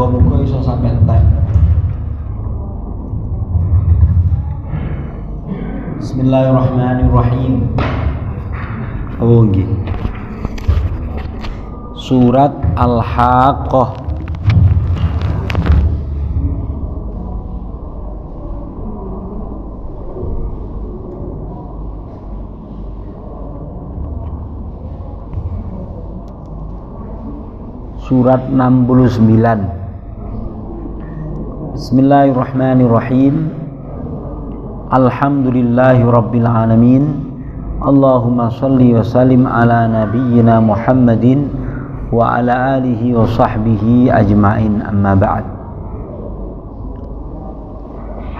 Muga-muga iso sampe entek. Bismillahirrahmanirrahim. Oh nggih. Surat Al-Haqqah. Surat 69. Bismillahirrahmanirrahim. Alhamdulillahi rabbil alamin. Allahumma salli wa sallim ala nabiyyina Muhammadin wa ala alihi wa sahbihi ajma'in, amma ba'd.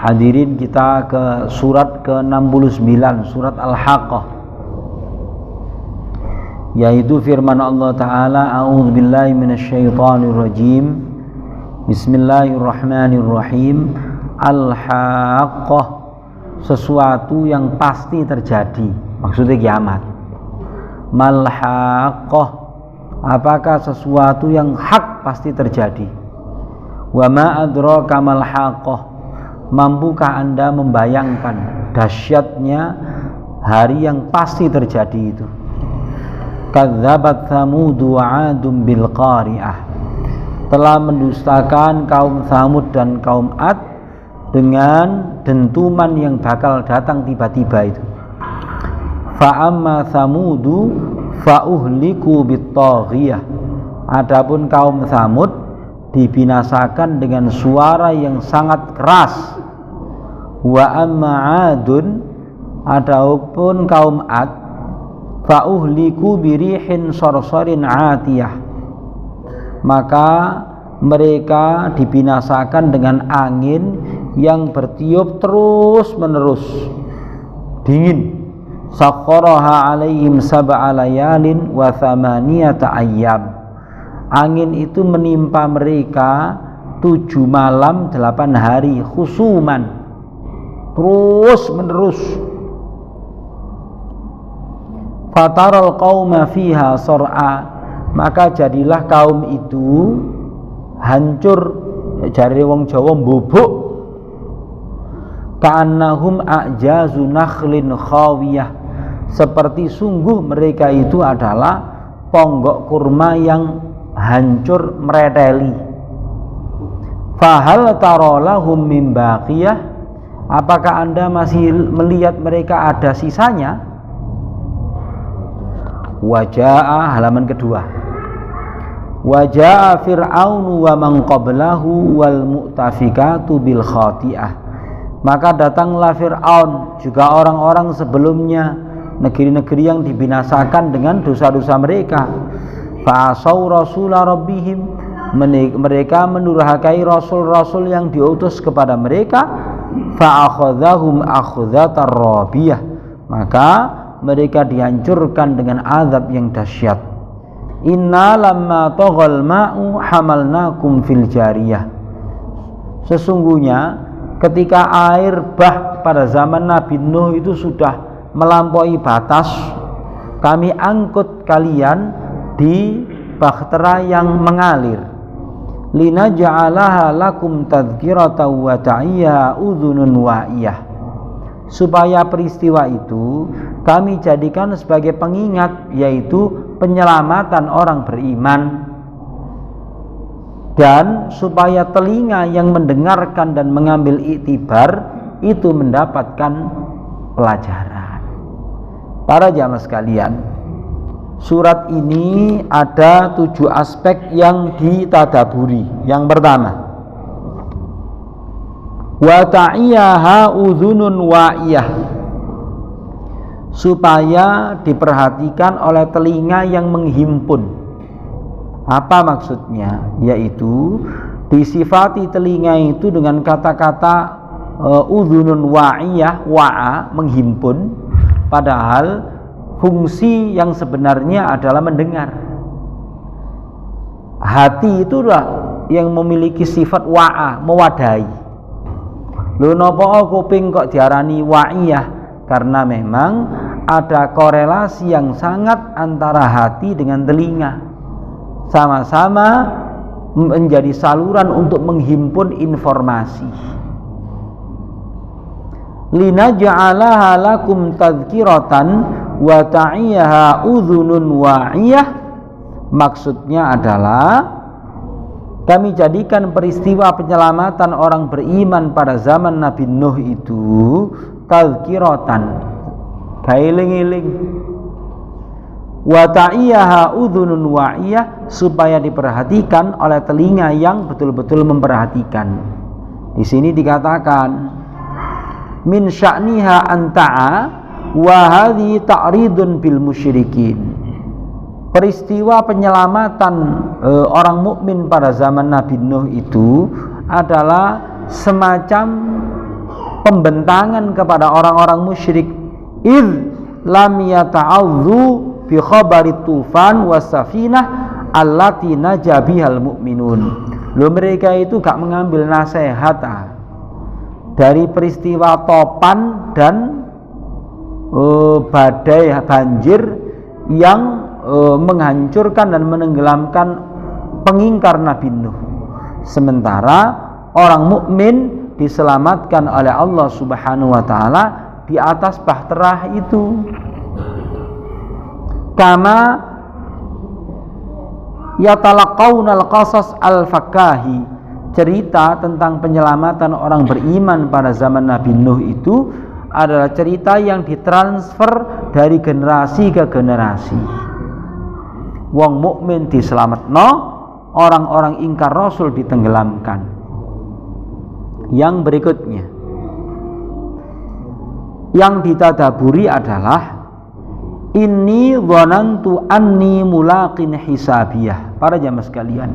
Hadirin, kita ke surat ke-69, surat Al-Haqqah, yaitu firman Allah Ta'ala, a'udzubillahi minasyaitonir rajim, bismillahirrahmanirrahim. Al-Haqqah, sesuatu yang pasti terjadi, maksudnya kiamat. Mal-Haqqah, apakah sesuatu yang hak pasti terjadi. Wa ma adraka mal-Haqqah, mampukah Anda membayangkan dahsyatnya hari yang pasti terjadi itu. Kadzabat Tsamud wa 'Adun bil qari'ah, telah mendustakan kaum Tsamud dan kaum Ad dengan dentuman yang bakal datang tiba-tiba itu. Fa amma Tsamudu fa uhliku bit taghiyah, adapun kaum Tsamud dibinasakan dengan suara yang sangat keras. Wa amma 'Adun, adapun kaum Ad fa'uhliku birihin sorsorin atiyah, maka mereka dibinasakan dengan angin yang bertiup terus menerus, dingin. Sakharaha alaihim sab'a layalin wa thamaniyata ayyam, angin itu menimpa mereka 7 malam 8 hari khusuman, terus menerus. Fataral qauma fiha sor'a, maka jadilah kaum itu hancur, jari wong Jawa mbobok. Ka'annahum a'jazu nakhlin khawiyah, seperti sungguh mereka itu adalah ponggok kurma yang hancur mereteli. Fahal tarolahum min baqiyah, apakah Anda masih melihat mereka ada sisanya? Wajaa, halaman kedua. Wajaa Fir'aun wa man qablahu wal mu'tafikatu bil khati'ah, maka datanglah Fir'aun juga orang-orang sebelumnya, negeri-negeri yang dibinasakan dengan dosa-dosa mereka. Fa'asau rasula rabbihim, mereka mendurhakai rasul-rasul yang diutus kepada mereka. Fa'akhadhahum akhudhatar rabiyah, maka mereka dihancurkan dengan azab yang dahsyat. Inna lamma taghal ma'u hamalnakum fil jariyah, sesungguhnya ketika air bah pada zaman Nabi Nuh itu sudah melampaui batas, kami angkut kalian di bahtera yang mengalir. Linaja'alaha lakum tadhkiratan wa ta'iyaha udhunun wa'iyah, supaya peristiwa itu kami jadikan sebagai pengingat, yaitu penyelamatan orang beriman, dan supaya telinga yang mendengarkan dan mengambil iktibar itu mendapatkan pelajaran. Para jamaah sekalian, surat ini ada 7 aspek yang ditadaburi. Yang pertama, wa ta'iyaha udhunun wa'iyah, supaya diperhatikan oleh telinga yang menghimpun. Apa maksudnya? Yaitu disifati telinga itu dengan kata-kata udhunun wa'iyah, wa'a, menghimpun, padahal fungsi yang sebenarnya adalah mendengar. Hati itulah yang memiliki sifat wa'a, mewadahi. Lho napa kuping kok diarani wa'iyah? Karena memang ada korelasi yang sangat antara hati dengan telinga. Sama-sama menjadi saluran untuk menghimpun informasi. Linaj'alaha lakum tadhkiratan wa ta'iyaha udhunun wa'iyah. Maksudnya adalah kami jadikan peristiwa penyelamatan orang beriman pada zaman Nabi Nuh itu tadhkiratan, kailing-iling, wa ta'iyaha udhunun wa'iyah, supaya diperhatikan oleh telinga yang betul-betul memperhatikan. Di sini dikatakan min sya'niha anta'a wa hadhi ta'ridun bil musyrikin. Peristiwa penyelamatan orang mukmin pada zaman Nabi Nuh itu adalah semacam pembentangan kepada orang-orang musyrik. Id lam yata'adzu bi khabari tufan wasafinah allati naja bihal mu'minun. Loh, mereka itu gak mengambil nasihat dari peristiwa topan dan badai banjir yang menghancurkan dan menenggelamkan pengingkar Nabi Nuh. Sementara orang mukmin diselamatkan oleh Allah Subhanahu wa taala di atas bahtera itu. Kama yatalaqaunal qasas al-fakahi, cerita tentang penyelamatan orang beriman pada zaman Nabi Nuh itu adalah cerita yang ditransfer dari generasi ke generasi. Wong mukmin diselametno, orang-orang ingkar Rasul ditenggelamkan. Yang berikutnya yang ditadaburi adalah inni dhanantu anni mulaqin hisabiyah. Para jamaah sekalian,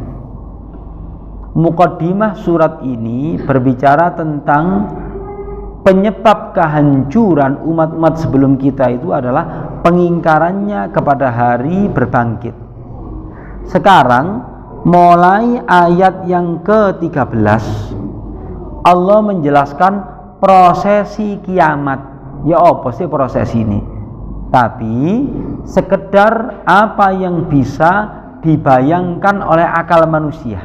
muqaddimah surat ini berbicara tentang penyebab kehancuran umat-umat sebelum kita itu adalah pengingkarannya kepada hari berbangkit. Sekarang mulai ayat yang ke-13 Allah menjelaskan prosesi kiamat. Ya apa sih proses ini? Tapi sekedar apa yang bisa dibayangkan oleh akal manusia.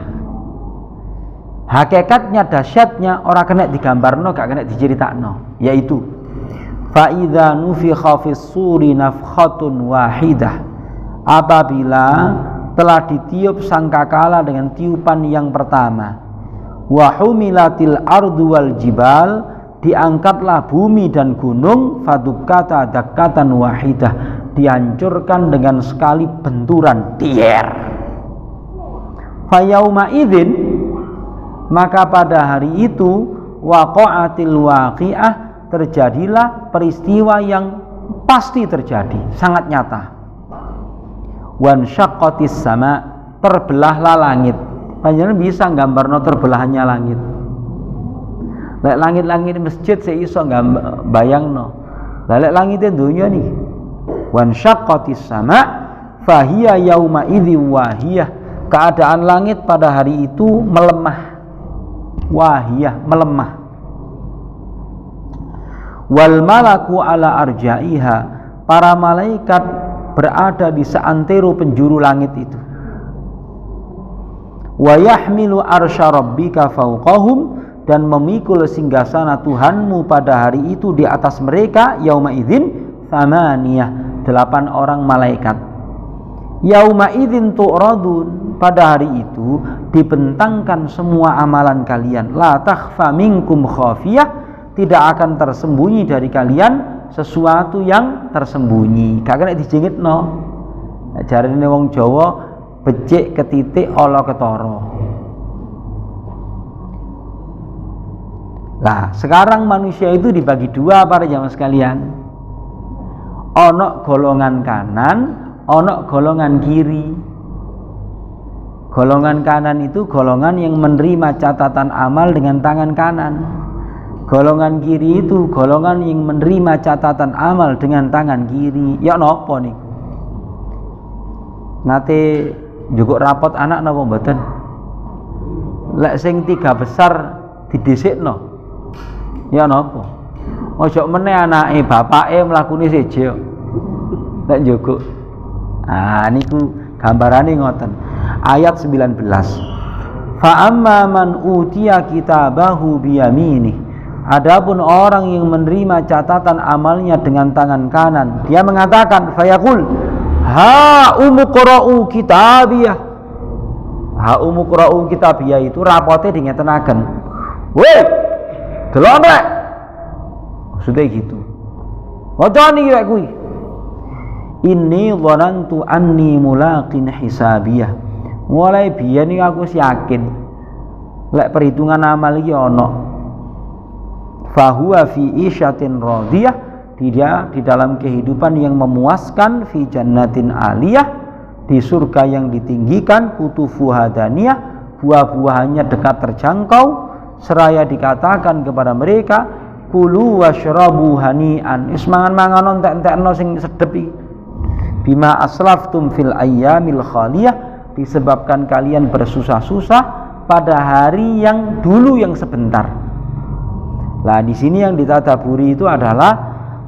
Hakikatnya, dahsyatnya orang kena digambarno, gak kena diceritakno, yaitu fa idza nufikha fis suri nafkhatun wahidah, apabila telah ditiup sangkakala dengan tiupan yang pertama, wa humilatil ardu wal jibal, diangkatlah bumi dan gunung, fadukkata dakkatan wahidah, dihancurkan dengan sekali benturan, tier. Fa yauma idzin, maka pada hari itu waqa'atil waqi'ah, terjadilah peristiwa yang pasti terjadi, sangat nyata. Wan syaqqatis sama, terbelahlah langit. Panjenengan bisa nggambarno terbelahnya langit. Lek langit-langit masjid saya iso bayangno. Lek langitnya dunia nih. Wan syaqqatis sama fahiya yauma idzi wahiyah, keadaan langit pada hari itu melemah. Wahiyah, melemah. Wal malaku ala arja'iha, para malaikat berada di seantero penjuru langit itu. Wa yahmilu arsya rabbika fawqahum, dan memikul singgasana Tuhanmu pada hari itu di atas mereka. Yauma idzin thamaniyah, 8 orang malaikat. Yauma idzin tu'radun, pada hari itu dibentangkan semua amalan kalian. La takhfa minkum khafiyah, tidak akan tersembunyi dari kalian sesuatu yang tersembunyi. Gak kena dijingitno. Jarine wong Jawa, becik ketitik ala ketara. Nah, sekarang manusia itu dibagi dua para jamaah sekalian. Ono golongan kanan, ono golongan kiri. Golongan kanan itu golongan yang menerima catatan amal dengan tangan kanan. Golongan kiri itu golongan yang menerima catatan amal dengan tangan kiri. Ya nopo niku? Nate njukuk rapot anak napa mboten? Lek sing 3 besar didhisikno. Ya nopo? Ojo meneh anake bapake mlakune siji. Lek njukuk. Ah niku gambarane ngoten. Ayat 19. Fa amma man utiya kitabahu biyaminih, adapun orang yang menerima catatan amalnya dengan tangan kanan, dia mengatakan fayaqul ha umqra'u kitabiyah. Ha umqra'u kitabiyah itu rapote dingetenaken. Woi, delok rek. Maksudnya gitu. Waca niki rek kuwi. Inni dhanantu anni mulaqin hisabiyah. Mulai biyen iki aku yakin lek perhitungan amal iki ana. Fahuwa fi isyatin radiyah, dia di dalam kehidupan yang memuaskan, fi jannatin aliyah, di surga yang ditinggikan, kutufuha daniyah, buah-buahannya dekat terjangkau, seraya dikatakan kepada mereka kulu washrabu hani'an, wis mangan-mangan entek-entekno sing sedep iki. Bima aslaftum fil ayyamil khaliyah, disebabkan kalian bersusah-susah pada hari yang dulu yang sebentar. Nah, di sini yang ditadaburi itu adalah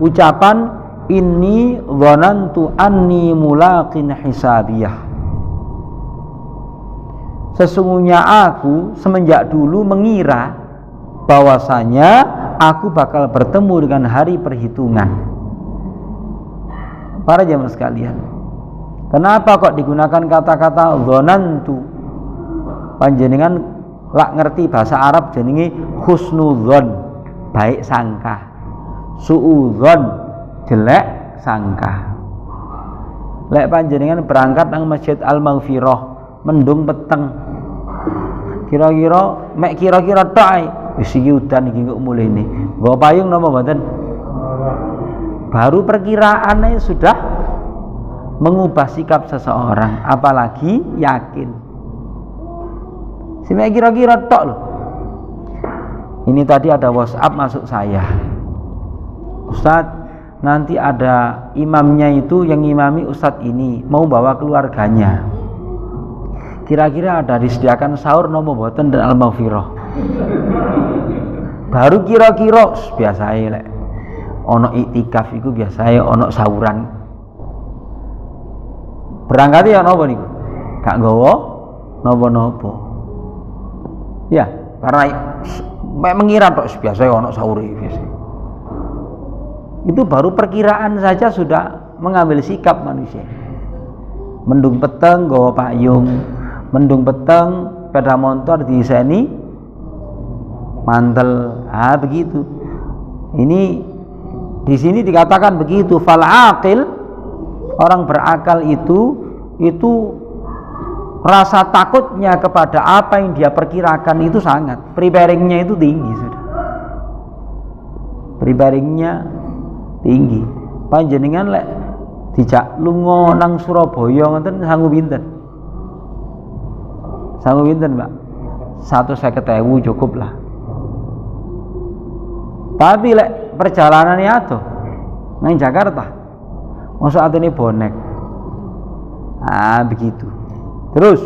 ucapan inni dhanantu anni mulaqin hisabiyah. Sesungguhnya aku semenjak dulu mengira bahwasanya aku bakal bertemu dengan hari perhitungan. Para jamaah sekalian, kenapa kok digunakan kata-kata dhanantu? Panjenengan lak ngerti bahasa Arab jenenge husnudzon, baik sangka. Suudzon, jelek sangka. Lek panjenengan berangkat nang Masjid Al-Maghfirah mendung peteng. Kira-kira mek kira-kira tok ae wis iki udan iki kok mulene. Nggo payung napa mboten? Baru perkiraannya sudah mengubah sikap seseorang, apalagi yakin. Mek kira-kira tok loh. Ini tadi ada WhatsApp masuk saya. Ustadz, nanti ada imamnya itu yang imami Ustadz ini mau bawa keluarganya. Kira-kira ada disediakan sahur nopo boten dan al-maghfirah. Baru kira-kira biasa ae lek. Ono iktikaf iku biasa ae ono sahuran. Berangkat ya nopo niku? Gak nggawa nopo-nopo. Ya, karena mengira tok biasa ono sahur biasa. Itu baru perkiraan saja sudah mengambil sikap manusia. Mendung peteng nggawa payung, mendung peteng sepeda motor diseni mantel. Ah begitu. Ini di sini dikatakan begitu, fal aqil, orang berakal itu rasa takutnya kepada apa yang dia perkirakan itu sangat, preparingnya itu tinggi sudah. Preparingnya tinggi. Panjenengan lek dijak lunga nang Surabaya ngoten sanggup pinten? Sanggup pinten, Mbak? 150.000 cukup lah. Tapi lek perjalanannya atuh nang Jakarta, masa atene bonek. Ah begitu. Terus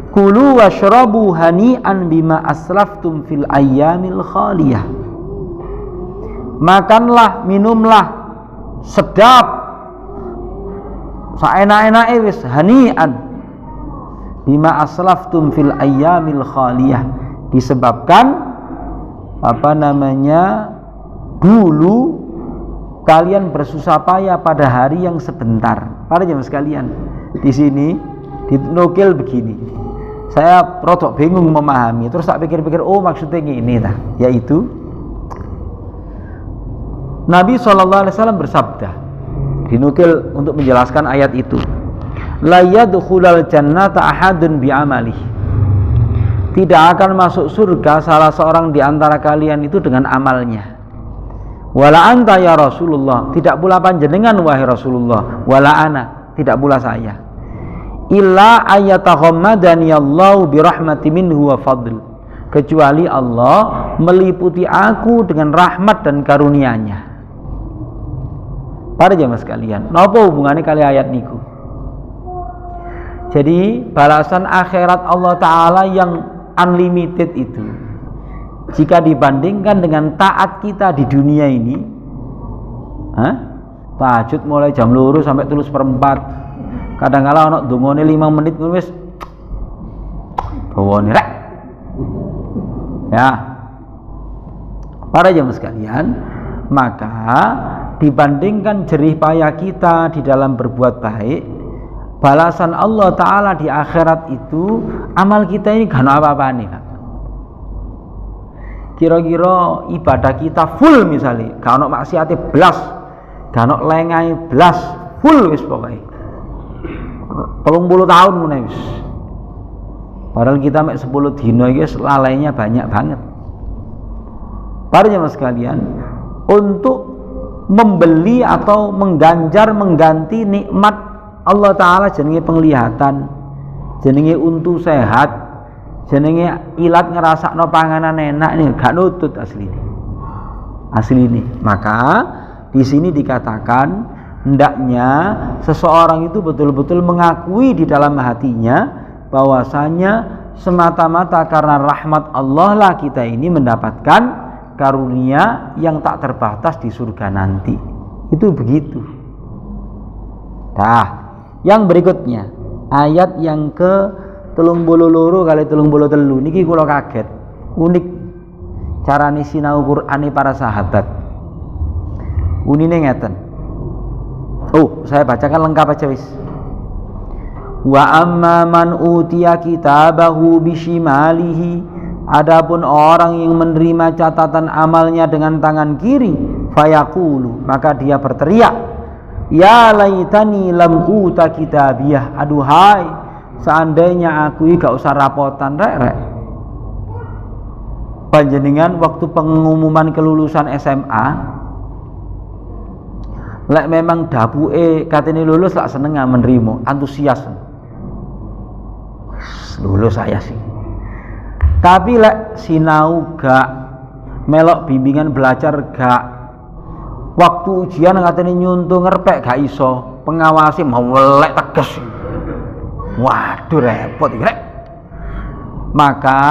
kulu washrabu hani'an bima aslaftum fil ayyamil khaliyah. Makanlah, minumlah sedap saenak-enake wis hani'an bima aslaftum fil ayyamil khaliyah, disebabkan dulu kalian bersusah payah pada hari yang sebentar. Para jemaah sekalian, di sini dinukil begini. Saya rodok bingung memahami, terus tak pikir-pikir, oh maksudnya ini tah, yaitu Nabi SAW bersabda, dinukil untuk menjelaskan ayat itu, la yadkhulal jannata ahadun bi'amalihi, tidak akan masuk surga salah seorang di antara kalian itu dengan amalnya. Wala anta ya Rasulullah, tidak pula panjenengan wahai Rasulullah, wala ana, tidak pula saya. Illa ayataghammadani Allahu birahmati minhu wa fadl, kecuali Allah meliputi aku dengan rahmat dan karunia-Nya. Para jemaah sekalian, napa hubungannya kali ayat niku? Jadi balasan akhirat Allah Ta'ala yang unlimited itu, jika dibandingkan dengan taat kita di dunia ini, tahajud mulai jam 2 sampai 3:04, kadang-kala ono dongone 5 menit wis bawane rek Ya, para jemaah sekalian, maka dibandingkan jerih payah kita di dalam berbuat baik, balasan Allah Ta'ala di akhirat itu amal kita ini gak ada apa-apa nih, Pak. Kira-kira ibadah kita full misalnya, gak ada maksiatnya belas, gak ada lengai belas, full wis pokoknya 30 tahun mulai wis. Padahal kita mek 10 dino iki lalainya banyak banget. Para jemaah sekalian, untuk membeli atau mengganti nikmat Allah Ta'ala jenenge penglihatan, jenenge untu sehat, jenenge ilat ngerasakno panganan enak nih, gak nutut asli ini. Maka di sini dikatakan hendaknya seseorang itu betul-betul mengakui di dalam hatinya bahwasanya semata-mata karena rahmat Allah lah kita ini mendapatkan karunia yang tak terbatas di surga nanti. Itu begitu. Nah, yang berikutnya ayat yang ke 32 kali 33 niki kula kaget. Unik carane sinau Qur'ane para sahabat. Unine ngeten. Oh, saya bacakan lengkap aja wis. Wa amma man utiya kitabahu bishimalihi, adapun orang yang menerima catatan amalnya dengan tangan kiri, fayaqulu, maka dia berteriak, ya laitani lam uta kitabiyah, aduhai seandainya aku gak usah rapotan rek. Panjenengan waktu pengumuman kelulusan SMA, lek memang dapuke katene lulus lak seneng menerima, antusias. Lulus saya sih. Tapi lek sinau gak, melok bimbingan belajar gak, waktu ujian katene nyuntung ngerpek gak iso, pengawasi mau melek tegas. Waduh repot rek. Maka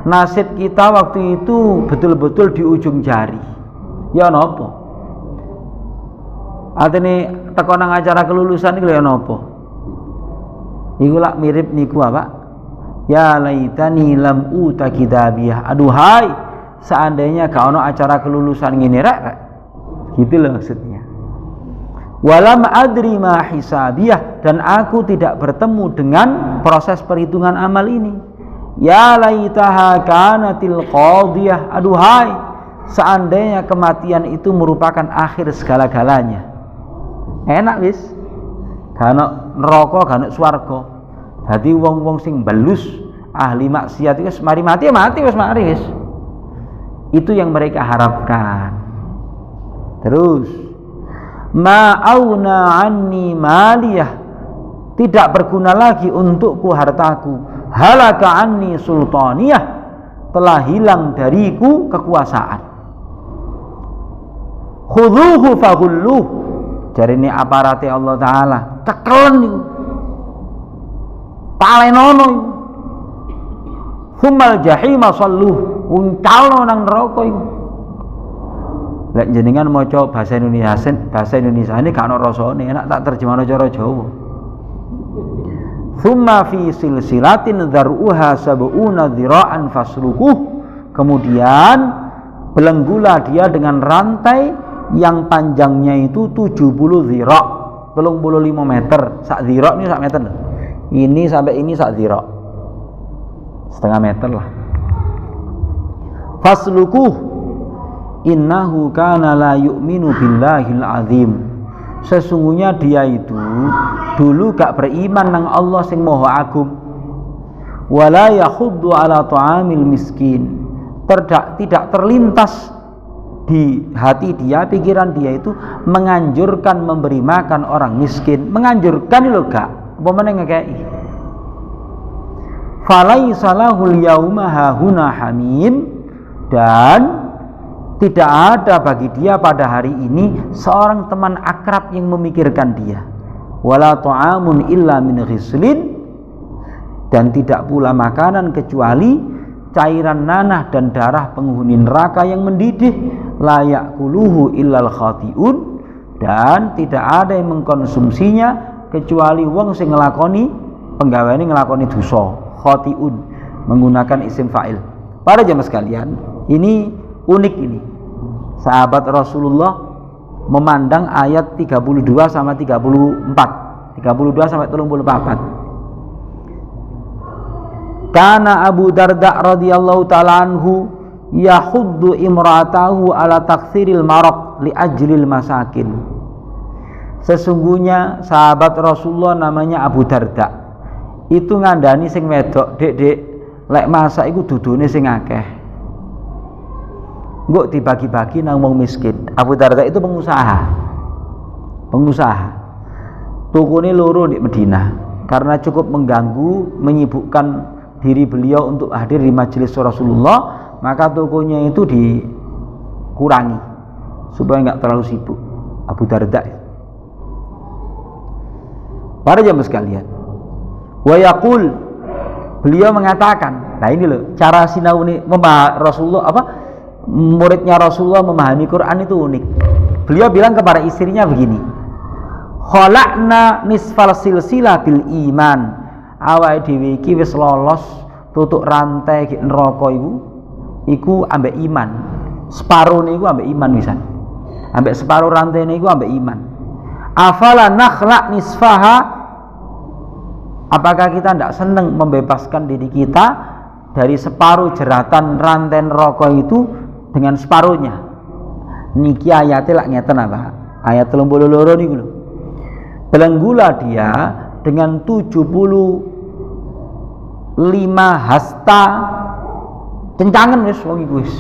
nasib kita waktu itu betul-betul di ujung jari. Ya nopo? Artinya teko nang acara kelulusan iku ya nopo? Iku lak mirip niku apa? Ya laitani lam uta kitabiyah. Aduhai seandainya gak ono acara kelulusan ngene rek. Gitu loh maksudnya. Walam adri ma hisabiyah, dan aku tidak bertemu dengan proses perhitungan amal ini. Ya laitaha kanatil qadiyah. Aduhai seandainya kematian itu merupakan akhir segala-galanya. Enak wis. Gak ono neraka, gak ono swarga. Dadi wong-wong sing belus ahli maksiat itu mari mati wis mari wis. Itu yang mereka harapkan. Terus ma'auna anni maliyah, tidak berguna lagi untukku hartaku. Halaka anni sultaniyah, telah hilang dariku kekuasaan. Khudhuhu faghulluh, jarine aparate Allah Ta'ala cekelen niku, palenono iku. Tsummal jahima salluh, uncalno nang neraka iku. Lek jenengan maca bahasa Indonesia ini gak ono rasane, enak tak terjemahno cara Jawa. Tsumma fi silsilatin dzar'uha sab'una dzira'an fasluquh, kemudian belenggulah dia dengan rantai yang panjangnya itu 70 dzira', 35 meter. Sak dzira' ini sak meter. Ini sampai ini sak dzira', setengah meter lah. Fasluquh innahu kana la yu'minu billahil azim, sesungguhnya dia itu dulu gak beriman nang Allah sing maha agung. Wala yakhuddu ala ta'amil miskin, tidak terlintas di hati dia, pikiran dia itu menganjurkan memberi makan orang miskin. Menganjurkan lho gak, apa meneh ngekeki. Falaisa lahul yauma hahuna hamim, dan tidak ada bagi dia pada hari ini seorang teman akrab yang memikirkan dia. Wala ta'amun illa min ghislin, dan tidak pula makanan kecuali cairan nanah dan darah penghuni neraka yang mendidih. La ya'kuluhu illal khati'un, dan tidak ada yang mengkonsumsinya kecuali wong sing nglakoni penggaweane nglakoni dosa. Khati'un menggunakan isim fa'il. Para jamaah sekalian, ini unik ini. Sahabat Rasulullah memandang ayat 32 sama 34. 32 sampai 34. Kana Abu Darda radhiyallahu ta'ala anhu yahuddu imra'atahu ala taktsiril maraq li ajlil masakin. Sesungguhnya sahabat Rasulullah namanya Abu Darda itu ngandani sing wedok, dek lek masak iku dudune sing akeh. Engko dibagi-bagi nang wong miskin. Abu Darda itu pengusaha. Tukune loro di Madinah karena cukup mengganggu, menyibukkan diri beliau untuk hadir di majelis Rasulullah, maka tokonya itu dikurangi supaya enggak terlalu sibuk. Abu Darda. Para jamaah sekalian, wa yaqul, beliau mengatakan, nah ini loh cara sinau ini Rasulullah muridnya Rasulullah memahami Quran itu unik. Beliau bilang kepada istrinya begini, khalaqna nisfal silsilah bil iman, awake dhewe iki wis lolos tutuk rantai neraka iku ambek iman. Separo niku ambek iman wisan. Ambek separo rantai niku ambek iman. Afala nakhlaq nisfaha, apakah kita tidak senang membebaskan diri kita dari separuh jeratan rantai neraka itu dengan separuhnya? Niki ayatnya lak ngeten apa? Ayat 32 niku lho. Belenggula dia dengan 75 hasta kencangan wis wong iku wis.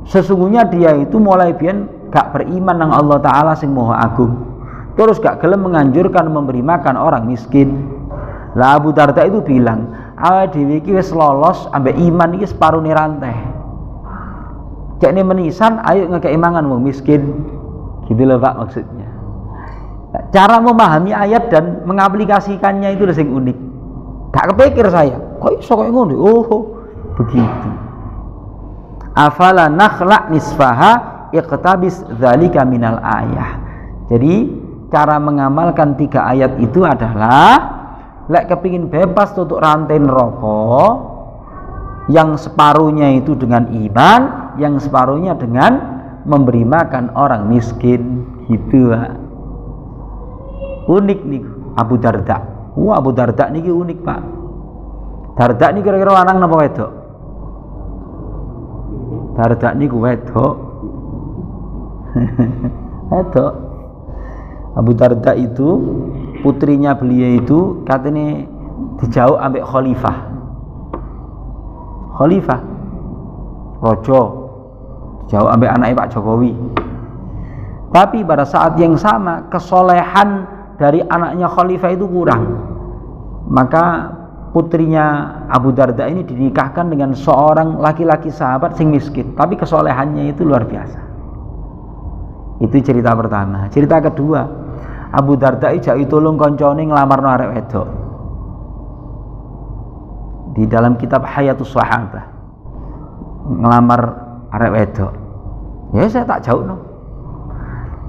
Sesungguhnya dia itu mulai biyen gak beriman nang Allah Ta'ala sing Maha Agung, terus gak gelem menganjurkan memberi makan orang miskin. Lah Abu Darda itu bilang, awake dhewe iki wis lolos ambek iman iki separone rantai. Cekne menisan ayo ngekeki mangan wong miskin. Gitu loh Pak maksudnya. Cara memahami ayat dan mengaplikasikannya itu sing unik. Gak kepikir saya, kok iso koyo ngono? Oh, begitu. Afala nakhlaq nisfaha iqtabis dzalika minal ayah. Jadi cara mengamalkan 3 ayat itu adalah lek kepingin bebas tutuk rantai neraka, yang separuhnya itu dengan iman, yang separuhnya dengan memberi makan orang miskin. Gitu Pak. Unik nih Abu Darda. Wah, Abu Darda niki unik Pak. Darda ini kira-kira lanang napa wedok? Darda niku wedok. Wedok. Abu Darda itu putrinya beliau itu katanya dijauh ambek khalifah Rojo, dijauh ambek anaknya Pak Jokowi. Tapi pada saat yang sama kesolehan dari anaknya khalifah itu kurang, maka putrinya Abu Darda ini dinikahkan dengan seorang laki-laki sahabat sing miskin, tapi kesolehannya itu luar biasa. Itu cerita pertama. Cerita kedua, Abu Darda ijak ditolong koncone nglamarno arek wedok. Di dalam kitab Hayatus Sahabah ngelamar arek wedok. Ya saya tak jauh no.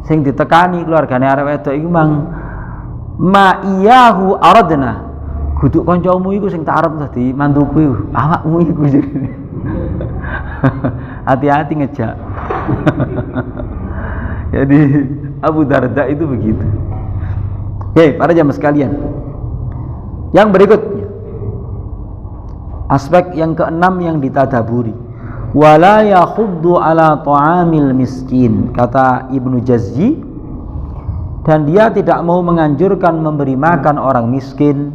Sing ditekani keluargane arek wedok iku mang ma iyahu aradna. Guduk kancamu iku sing tak arep dadi mantuku iku, awakmu iku. Hati-hati ngejak. Jadi Abu Darda itu begitu. Oke, para jamaah sekalian. Yang berikutnya, aspek yang keenam yang ditadaburi. Wala yakhuddu ala ta'amil miskin, kata Ibnu Jazzi, dan dia tidak mau menganjurkan memberi makan orang miskin.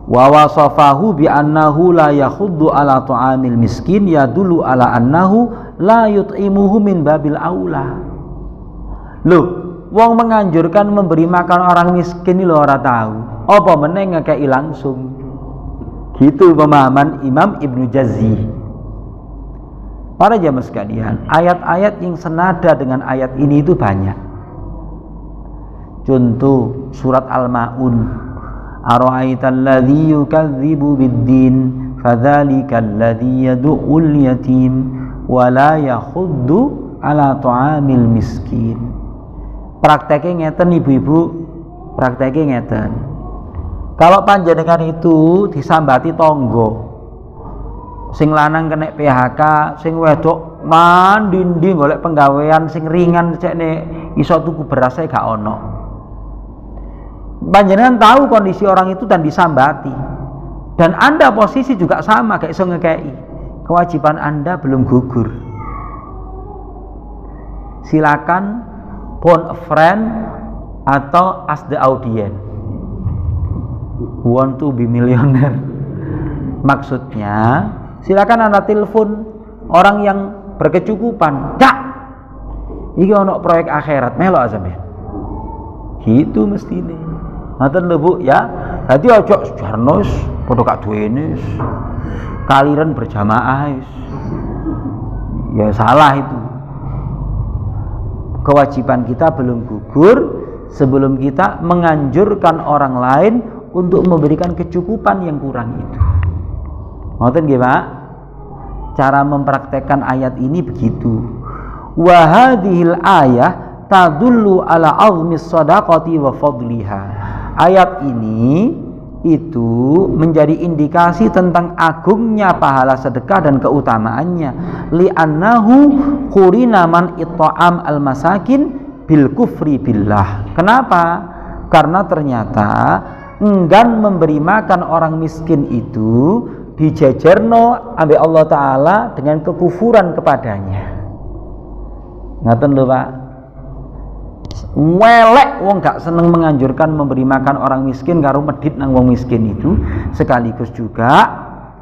Wa wasafahu bi annahu la yakhuddu ala ta'amil miskin yadullu ala annahu la yut'imuhu min babil aula. Loh, wong menganjurkan memberi makan orang miskin ini lho ora tahu. Apa meneh ngekeki langsung. Gitu pemahaman Imam Ibnu Jazzi. Para jamaah sekalian, ayat-ayat yang senada dengan ayat ini itu banyak. Contoh surat Al-Maun, ara'aital ladzi yukadzibu biddin fadzalikal ladzi yad'ul yatim wa la yakhuddu ala ta'amil miskin. Prakteknya ngeten ibu-ibu, prakteknya ngeten. Kalau panjenengan itu disambati tonggo, sing lanang kena PHK, sing wedok mandindi golek penggawean sing ringan cekne iso tuku beras ae gak ono. Panjenengan tahu kondisi orang itu dan disambati. Dan Anda posisi juga sama, gak iso ngekei. Kewajiban Anda belum gugur. Silakan phone a friend atau ask the audience. Want to be millionaire. Maksudnya, silakan Anda telepon orang yang berkecukupan. Cak, iki ono proyek akhirat, melok sampean. Gitu mestine. Ngoten lho Bu ya. Dadi aja sejarno wis padha gak duwene wis. Kaliren berjamaah wis. Ya salah itu. Kewajiban kita belum gugur sebelum kita menganjurkan orang lain untuk memberikan kecukupan yang kurang itu. Ngoten nggih Pak? Cara mempraktekkan ayat ini begitu. Wa hadhil ayah tadullu ala 'azmis shadaqati wa fadliha. Ayat ini itu menjadi indikasi tentang agungnya pahala sedekah dan keutamaannya. Li'annahu qurina man it'am al-masakin bil kufri billah. Kenapa? Karena ternyata enggan memberi makan orang miskin itu dijajarno ambek Allah Ta'ala dengan kekufuran kepadanya. Ngaten lho Pak. Welek wong gak seneng menganjurkan memberi makan orang miskin karo medit nang wong miskin itu, sekaligus juga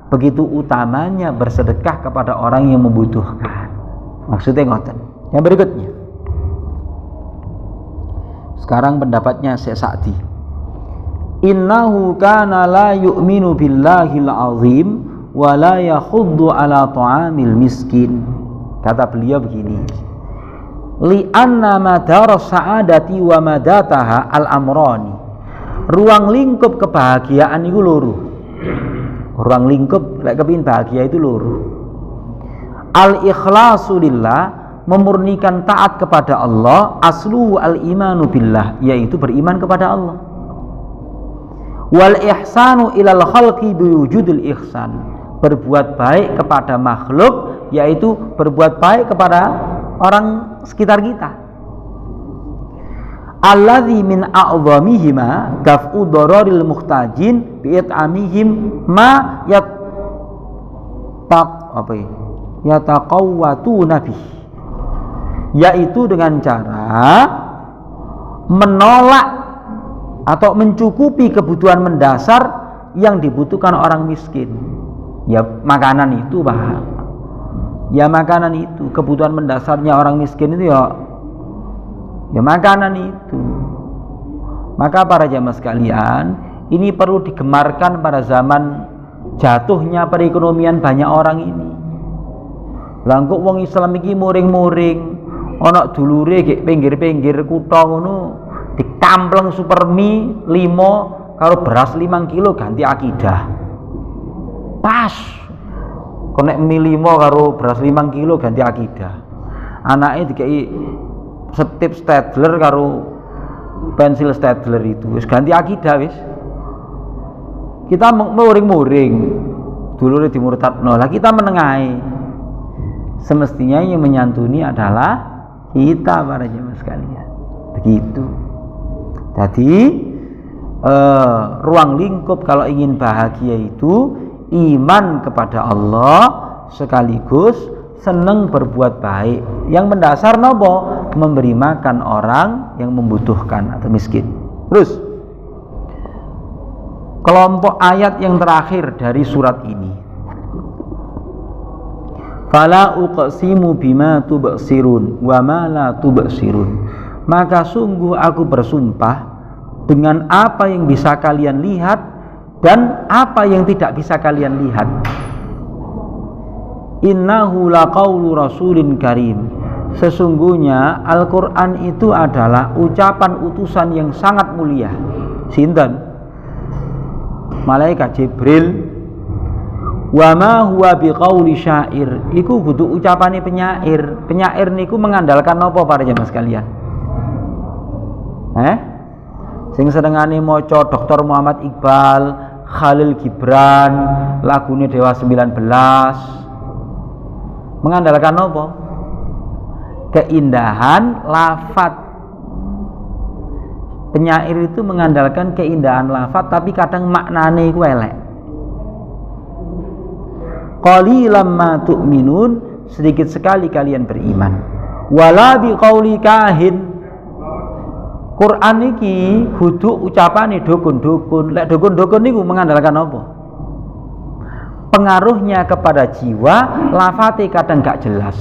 begitu utamanya bersedekah kepada orang yang membutuhkan. Maksudnya ngoten. Yang berikutnya. Sekarang pendapatnya Syekh Sa'di. Innahu kana la yu'minu billahil azim wa la yakhuddu ala ta'amil miskin. Kata beliau begini. Li'anna madar sa'adati wa madataha al-amrani. Ruang lingkup kebahagiaan itu loro. Ruang lingkup lek kepengin bahagia itu loro. Al-ikhlasu lillah, memurnikan taat kepada Allah, aslu al-imanu billah, yaitu beriman kepada Allah. Wal ihsanu ilal khalqi biwujudil ihsan, berbuat baik kepada makhluk, yaitu berbuat baik kepada orang sekitar kita. Alladzi min a'zamihima daf'u dararil muhtajin bi it'amihim ma yataqawwatu nabi, yaitu dengan cara menolak atau mencukupi kebutuhan mendasar yang dibutuhkan orang miskin. Ya makanan itu Pak. Ya makanan itu, kebutuhan mendasarnya orang miskin itu ya makanan itu. Maka para jamaah sekalian, ini perlu digemarkan pada zaman jatuhnya perekonomian banyak orang ini. Langkuk wong Islam iki muring-muring, ana dulure gek pinggir-pinggir kutha ngono dikampleng supermi 5 karo beras 5 kilo ganti akidah. Pas konek mie 5 karo beras 5 kilo ganti akidah. Anaknya dikei setip Stadler karo pensil Stadler itu wis ganti akidah wis. Kita muring-muring dulure dimurtadno. Lah kita menengahi. Semestinya yang menyantuni adalah kita para jemaah sekalian. Begitu. Jadi ruang lingkup kalau ingin bahagia itu iman kepada Allah sekaligus seneng berbuat baik. Yang mendasar nopo? Memberi makan orang yang membutuhkan atau miskin. Terus kelompok ayat yang terakhir dari surat ini. Fala uqsimu bima tubsirun wa ma la tubsirun. Maka sungguh aku bersumpah dengan apa yang bisa kalian lihat dan apa yang tidak bisa kalian lihat. Innahu laqaulu rasulin karim. Sesungguhnya Al-Quran itu adalah ucapan utusan yang sangat mulia. Sinten? Malaikat Jibril. Wa ma huwa biqauli syair. Iku kudu ucapane penyair. Penyair niku mengandalkan apa para jemaah sekalian? Sing senengane maca Dr. Muhammad Iqbal, Khalil Gibran, lagune Dewa 19. Mengandalkan apa? Keindahan lafaz. Penyair itu mengandalkan keindahan lafaz, tapi kadang maknane iku elek. Qalilam ma tu'minun, sedikit sekali kalian beriman. Wala biqauli kahin. Quran iki kudu ucapane dukun-dukun. Lek dukun-dukun niku mengandalkan apa? Pengaruhnya kepada jiwa, lafate kadang gak jelas.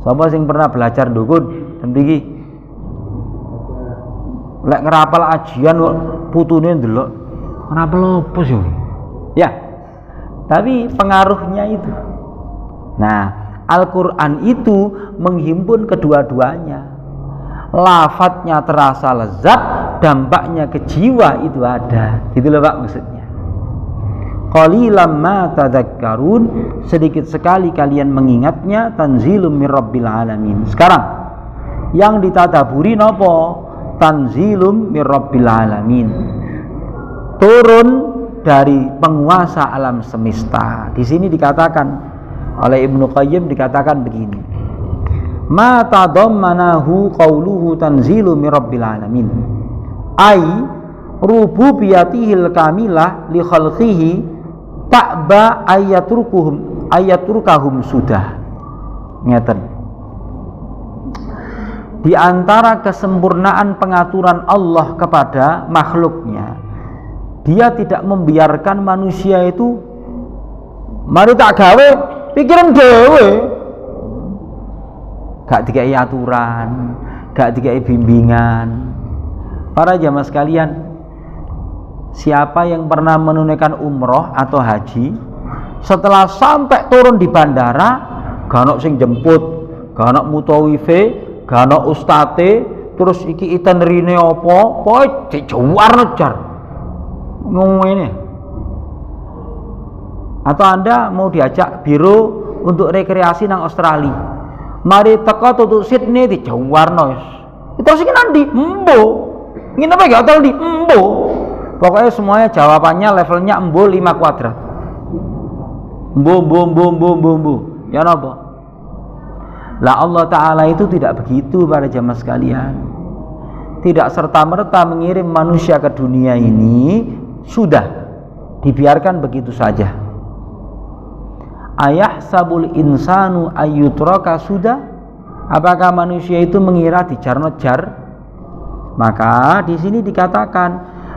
Sapa sing pernah belajar dukun ten mriki? Lek ngerapal ajian putune ndelok. Ngerapal opo sih? Ya. Tapi pengaruhnya itu. Nah, Al-Qur'an itu menghimpun kedua-duanya. Lafadznya terasa lezat, dampaknya ke jiwa itu ada. Gitu loh Pak maksudnya. Qalilam ma tadzakkarun, sedikit sekali kalian mengingatnya. Tanzilum mir rabbil alamin. Sekarang yang ditadaburi napa? Tanzilum mir rabbil alamin. Turun dari penguasa alam semesta. Di sini dikatakan oleh Ibnu Qayyim, dikatakan begini. Ma tadammanahu qawluhu tanzilu mir rabbil alamin. Ai rububiyatihil kamilah li khalqihi ta'ba ayaturkahum sudah. Ngeten. Di antara kesempurnaan pengaturan Allah kepada makhluknya, Dia tidak membiarkan manusia itu mari tak gawe pikiran dhewe. Gak dikai aturan, gak dikai bimbingan. Para jamaah sekalian, siapa yang pernah menunaikan umroh atau haji, setelah sampai turun di bandara, gak ono sing jemput, gak ono mutawife, gak ono ustate, terus iki itinerine apa, pokoke dijuar nejar. Ngene. Atau Anda mau diajak biro untuk rekreasi nang Australia. Mari teko tutuk Sydney di Jawarno. Terus iki nanti embo. Ngene apa gak hotel di embo. Pokoknya semuanya jawabannya levelnya embo 5 kuadrat. Embo. Ya napa? Lah Allah Ta'ala itu tidak begitu para jamaah sekalian. Tidak serta-merta mengirim manusia ke dunia ini sudah dibiarkan begitu saja. Ayah sabul insanu ayyutraka sudah. Apakah manusia itu mengira dijar-nejar? Maka di sini dikatakan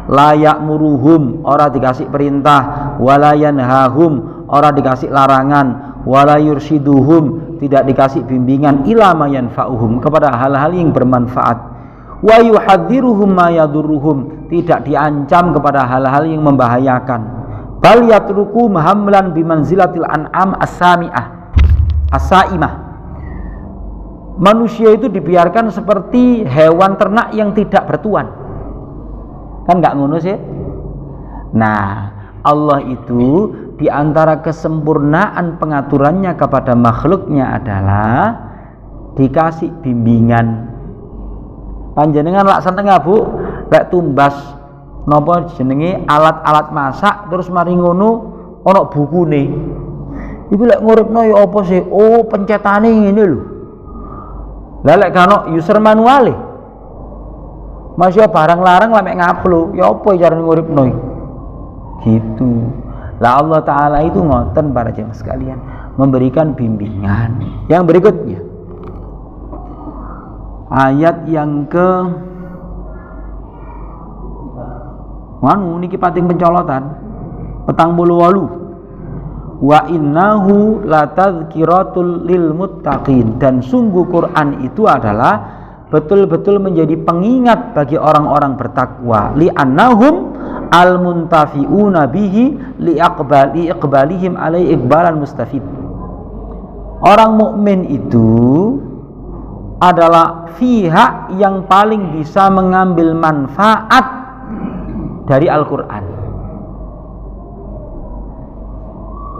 layak muruhum, orang dikasih perintah, walayan hahum, orang dikasih larangan, walayursiduhum, tidak dikasih bimbingan, ilama yanfa'uhum, kepada hal-hal yang bermanfaat, wa yuhadziruhum ma yadurruhum, tidak diancam kepada hal-hal yang membahayakan. Bal yatruku hamlan bimanzilatil an'am as-sa'imah. Manusia itu dibiarkan seperti hewan ternak yang tidak bertuan. Kan enggak ngono sih? Nah, Allah itu di antara kesempurnaan pengaturannya kepada makhluknya adalah dikasih bimbingan. Panjenengan lak seneng Bu, lek tumbas napa jenenge alat-alat masak terus mari ngono ana bukune. Iku lek nguripno ya apa sih? Oh, pencetane ngene lho. Lah lek kana user manuale. Masya barang larang lek ngupload, ya apa cara nguripno gitu. Lah Allah Ta'ala itu ngoten para jemaah sekalian, memberikan bimbingan. Yang berikutnya ayat yang ke niki pating pencolotan 48. Wa innahu latadzkiratul lil muttaqin, dan sungguh Quran itu adalah betul-betul menjadi pengingat bagi orang-orang bertakwa. Li annahum al muntafiuna bihi li iqbalihim alai iqbalan mustafid. Orang mukmin itu adalah pihak yang paling bisa mengambil manfaat dari Al-Qur'an.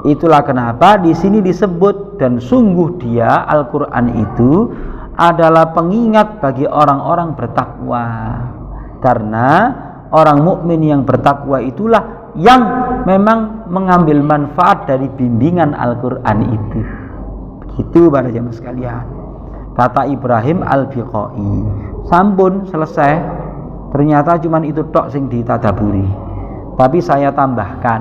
Itulah kenapa di sini disebut, dan sungguh dia Al-Qur'an itu adalah pengingat bagi orang-orang bertakwa. Karena orang mukmin yang bertakwa itulah yang memang mengambil manfaat dari bimbingan Al-Quran itu. Begitu para jamaah sekalian. Kata Ibrahim Al-Biqai, sampun selesai. Ternyata cuman itu tok sing ditadaburi. Tapi saya tambahkan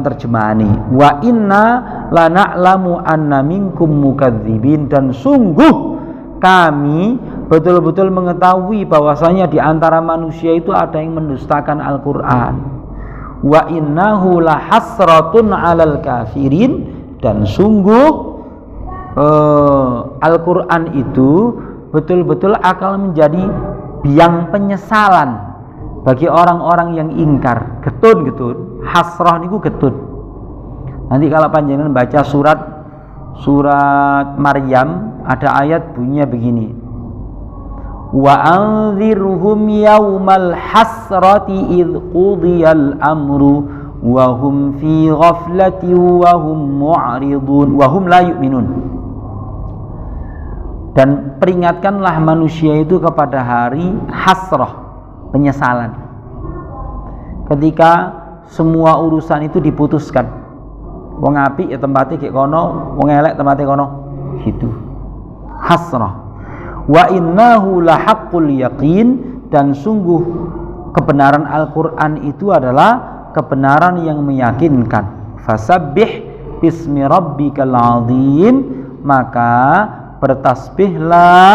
terjemahane. Wa inna lana'lamu anna minkum mukadzibin, dan sungguh kami betul-betul mengetahui bahwasanya di antara manusia itu ada yang mendustakan Al-Quran. Wa innahu lahasratun 'alal kafirin, dan sungguh Al-Quran itu betul-betul akan menjadi biang penyesalan bagi orang-orang yang ingkar. Getun, hasrah niku getun. Nanti kalau panjenengan baca surat Maryam, ada ayat bunyinya begini, wa anzirhum yaumal hasrati idh qudiyal amru wa hum fi ghaflati wa hum mu'ridun wa hum la yu'minun. Dan peringatkanlah manusia itu kepada hari hasrah, penyesalan, ketika semua urusan itu diputuskan. Wong apik ya tempatnya kayak kono, wong elek tempatnya kono, gitu. Hasrah. Wa innahu lahaqqul yaqin, dan sungguh kebenaran Al-Quran itu adalah kebenaran yang meyakinkan. Fasabbih bismi rabbikal azim, maka bertasbihlah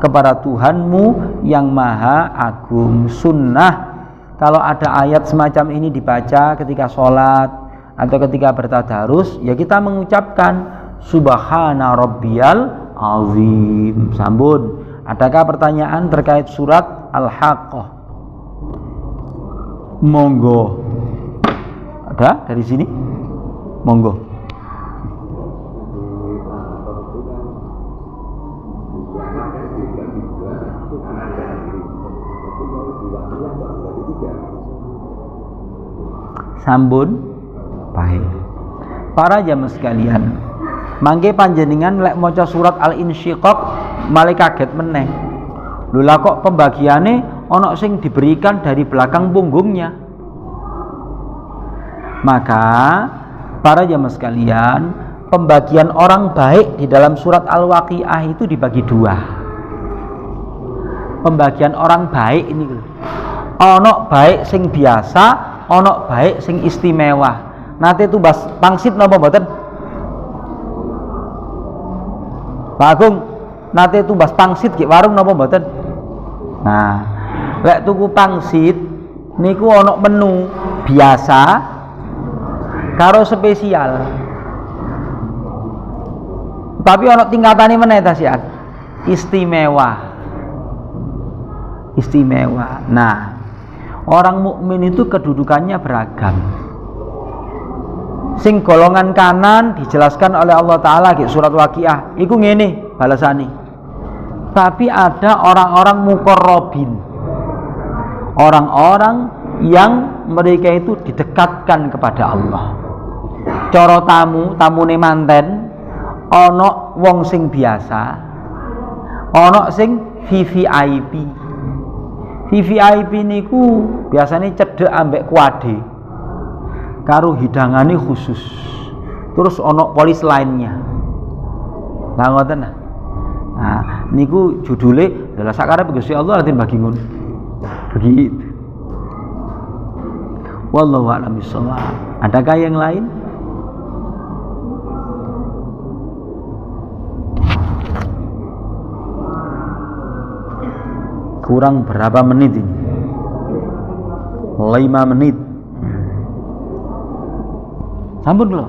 kepada Tuhanmu yang maha agung. Sunnah kalau ada ayat semacam ini dibaca ketika sholat atau ketika bertadarus, ya kita mengucapkan subhana rabbiyal azim. Sambun. Adakah pertanyaan terkait surat Al-Haqqah? Monggo. Ada dari sini? Monggo. Sambun. Baik. Para jamaah sekalian, mangke panjenengan lek maca surat Al-Insyiqaq malah kaget meneh. Lho lah kok pembagiane ana sing diberikan dari belakang punggungnya. Maka para jamaah sekalian, pembagian orang baik di dalam surat Al-Waqiah itu dibagi dua. Pembagian orang baik ini ana baik sing biasa, ana baik sing istimewa. Nate tumbas pangsit napa mboten? Pak Agung, nate tumbas pangsit ki warung napa mboten? Nah, lek tuku pangsit niku ana menu biasa karo spesial. Tapi ana tingkatane meneh ta sian. Istimewa. Istimewa. Nah, orang mukmin itu kedudukannya beragam. Sing golongan kanan dijelaskan oleh Allah Ta'ala di surat Waqiah iku ngene balasane. Tapi ada orang-orang muqarrabin, orang-orang yang mereka itu didekatkan kepada Allah. Cara tamune manten, ana wong sing biasa, ana sing VVIP. VVIP niku biasanya cedek ambek kuade karo hidangane khusus, terus ono polis lainnya. Nah ngoten. Nah niku judule adalah sakare Gusti Allah latin bagi ngono. Begitu. Wallahu a'lam bishawab. Adakah yang lain? Kurang berapa menit ini? 5 menit. Sampun belum?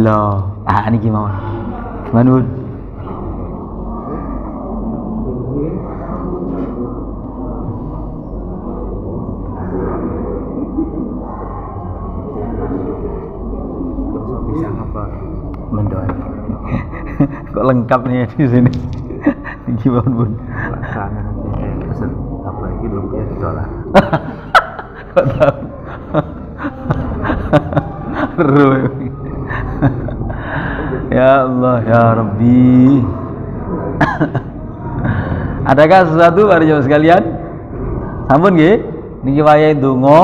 Loh, ini gimana? Manun. Bisa apa? Mendoan. Kok lengkap nih di sini? Gimana bun? Sana nanti pesen apa lagi belum dia ditolak. Kok tahu? Ya Allah ya Rabbi. Adakah sesuatu para jemaah sekalian? Sampun nggih, niki wayahe donga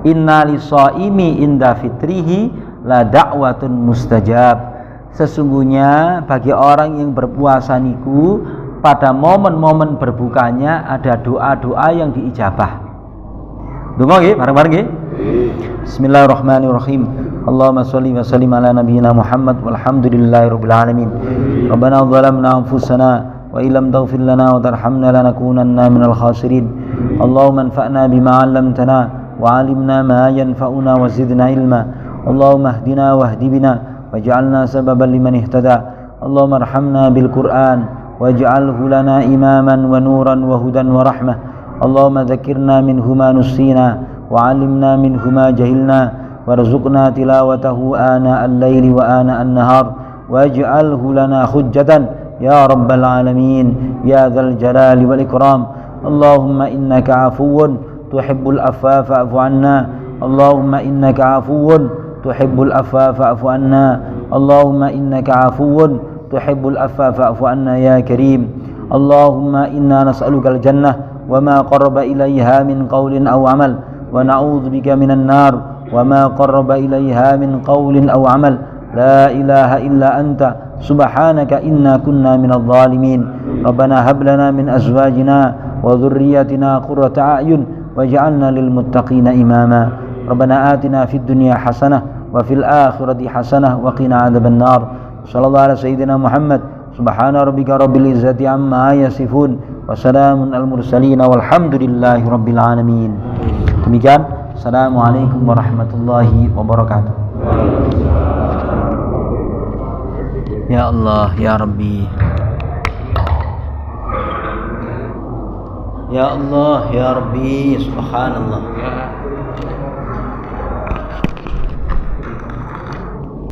inna lisaimi inda fitrihi la da'watun mustajab. Sesungguhnya bagi orang yang berpuasa niku pada momen-momen berbukanya ada doa-doa yang diijabah. Donga nggih, bareng-bareng nggih. Bismillahirrahmanirrahim. Allahumma sholli wa sallim ala nabiyyina Muhammad walhamdulillahirabbil alamin. Rabbana zalamna anfusana wa illam taghfir lana wa tarhamna lanakunanna minal khasirin. Allahumma anfa'na bima 'allamtana wa 'allimna ma yanfa'una wa zidna ilma. Allahumma ihdina wahdi bina waj'alna sababan liman ihtada. Allahumma arhamna bil Qur'an waj'alhu lana imaman wa nuran wa hudan wa rahmah. Allahumma dzakkirna minhu ma nussina wa 'allimna minhu ma jahilna warzuqna tilawatahu ana al-laili wa ana an-nahar waj'alhu lana hujjatan ya rabbal alamin ya dzal jalali wal ikram. Allahumma innaka 'afuwun tuhibbul afwa fa'fu 'anna. Allahumma innaka 'afuwun tuhibbul afwa fa'fu 'anna. Allahumma innaka 'afuwun tuhibbul afwa fa'fu 'anna ya karim. Allahumma inna nas'alukal jannah wa ma qarraba ilaiha min qawlin aw amal wa na'udzu bika minan nar wa ma qarraba ilaiha min qawlin aw amal. La ilaha illa anta subhanaka inna kunna minadh dhalimin. Rabbana hab lana min azwajina wa dhurriyyatina qurrata a'yun waj'alna lil muttaqina imama. Rabbana atina fid dunya hasanah wa fil akhirati hasanah wa qina adzaban nar. Sallallahu ala sayyidina Muhammad. Subhana rabbika rabbil izzati amma yasifun wa salamun al mursalin walhamdulillahi rabbil alamin. Demikian, assalamualaikum warahmatullahi wabarakatuh. Ya Allah ya Rabbi, ya Allah ya Rabbi, subhanallah.